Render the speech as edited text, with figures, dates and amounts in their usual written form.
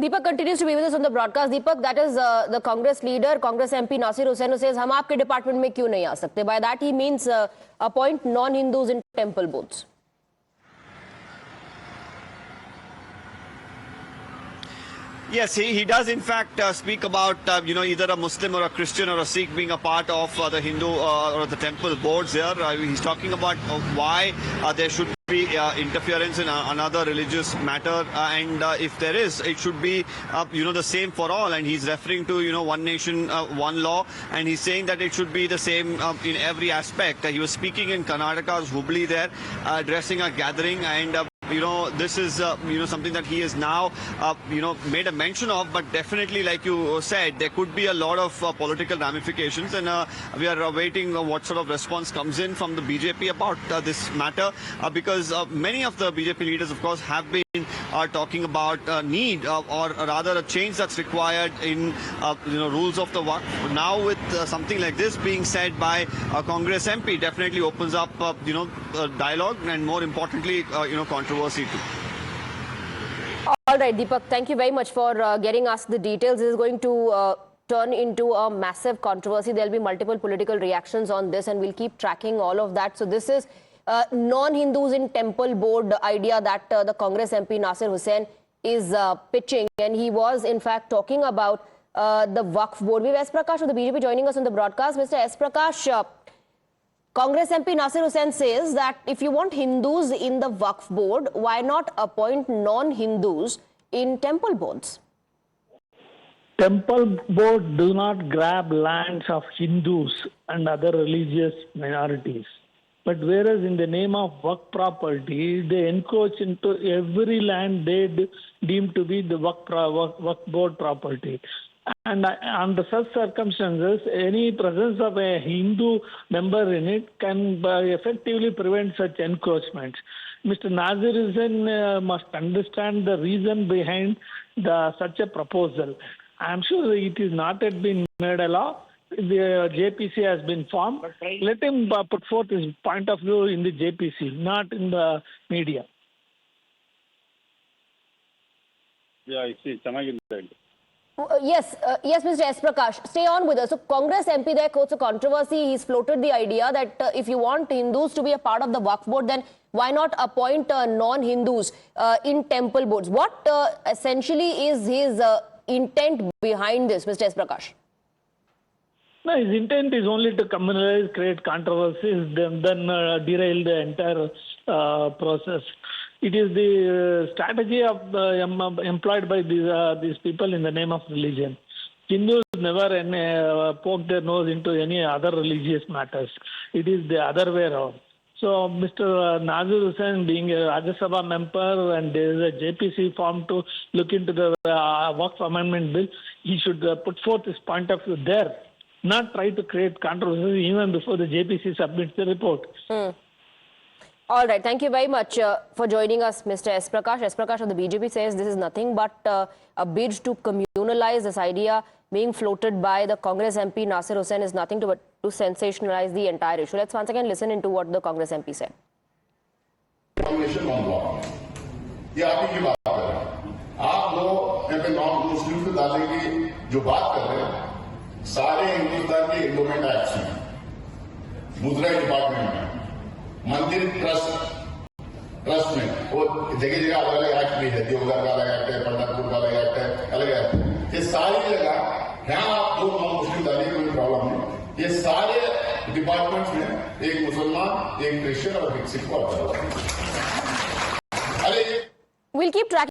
Deepak continues to be with us on the broadcast. Deepak, that is the Congress leader, Congress MP Nasir Hussain, who says, "हम आपके department में क्यों नहीं आ सकते?" By that he means appoint non-Hindus in temple boards. Yes, he does in fact speak about either a Muslim or a Christian or a Sikh being a part of the Hindu or the temple boards here. He's talking about why there should be interference in another religious matter, and if there is, it should be the same for all. And he's referring to one nation, one law, and he's saying that it should be the same in every aspect. He was speaking in Karnataka's Hubli there, addressing a gathering, and this is something that he has now made a mention of, but definitely, like you said, there could be a lot of political ramifications, and we are awaiting what sort of response comes in from the BJP about this matter, because many of the BJP leaders, of course, have been talking about need or rather a change that's required in rules of the Waqf. Now with something like this being said by a Congress MP, definitely opens up dialogue and, more importantly, controversy too. All right, Deepak, thank you very much for getting us the details. This is going to turn into a massive controversy. There'll be multiple political reactions on this, and we'll keep tracking all of that. So this is non-Hindus in temple board idea that the Congress MP Nasir Hussain is pitching, and he was in fact talking about the Waqf board. We have S. Prakash of the BJP joining us on the broadcast. Mr. S. Prakash, Congress MP Nasir Hussain says that if you want Hindus in the Waqf board, why not appoint non-Hindus in temple boards? Temple board do not grab lands of Hindus and other religious minorities. But whereas in the name of Waqf property, they encroach into every land they deem to be the Waqf board property. And under such circumstances, any presence of a Hindu member in it can effectively prevent such encroachments. Mr. Nasir Hussain must understand the reason behind such a proposal. I am sure it is not yet been made a law. The JPC has been formed. Let him put forth his point of view in the JPC, not in the media. Yeah, I see. Yes, Mr. S. Prakash, stay on with us. So Congress MP there quotes a controversy. He's floated the idea that if you want Hindus to be a part of the Waqf board, then why not appoint non-Hindus in temple boards? What essentially is his intent behind this, Mr. S. Prakash? No, his intent is only to communalize, create controversies, then derail the entire process. It is the strategy of employed by these people in the name of religion. Hindus never poke their nose into any other religious matters. It is the other way around. So Mr. Nasir Hussain, being a Rajya Sabha member, and there is a JPC formed to look into the Waqf Amendment Bill, he should put forth his point of view there, not try to create controversy even before the JPC submits the report. All right. Thank you very much for joining us, Mr. S. Prakash. S. Prakash of the BJP says this is nothing but a bid to communalize. This idea being floated by the Congress MP Nasir Hussain is nothing but to sensationalize the entire issue. Let's once again listen into what the Congress MP said. ये आप की बात कर रहे हैं, आप लोग यहाँ पे नॉन मुस्लिम को डालने की जो बात कर रहे हैं, सारे हिंदुस्तान के एंडोमेंट एक्ट हैं, मुद्रा डिपार्टमेंट में, मंदिर ट्रस्ट में, वो जगह जगह अलग अलग एक्ट भी है, देवघर का अलग एक्ट है, पंढरपुर का अलग एक्ट है, अलग एक्ट है। ये सारी जगह यहाँ आप लोग नॉन मुस्लिम डालिए, कोई प्रॉब्लम नहीं। ये सारे डिपार्टमेंट्स में एक मुसलमान, एक क्रिश्चियन और एक सिख को आता है। We'll keep tracking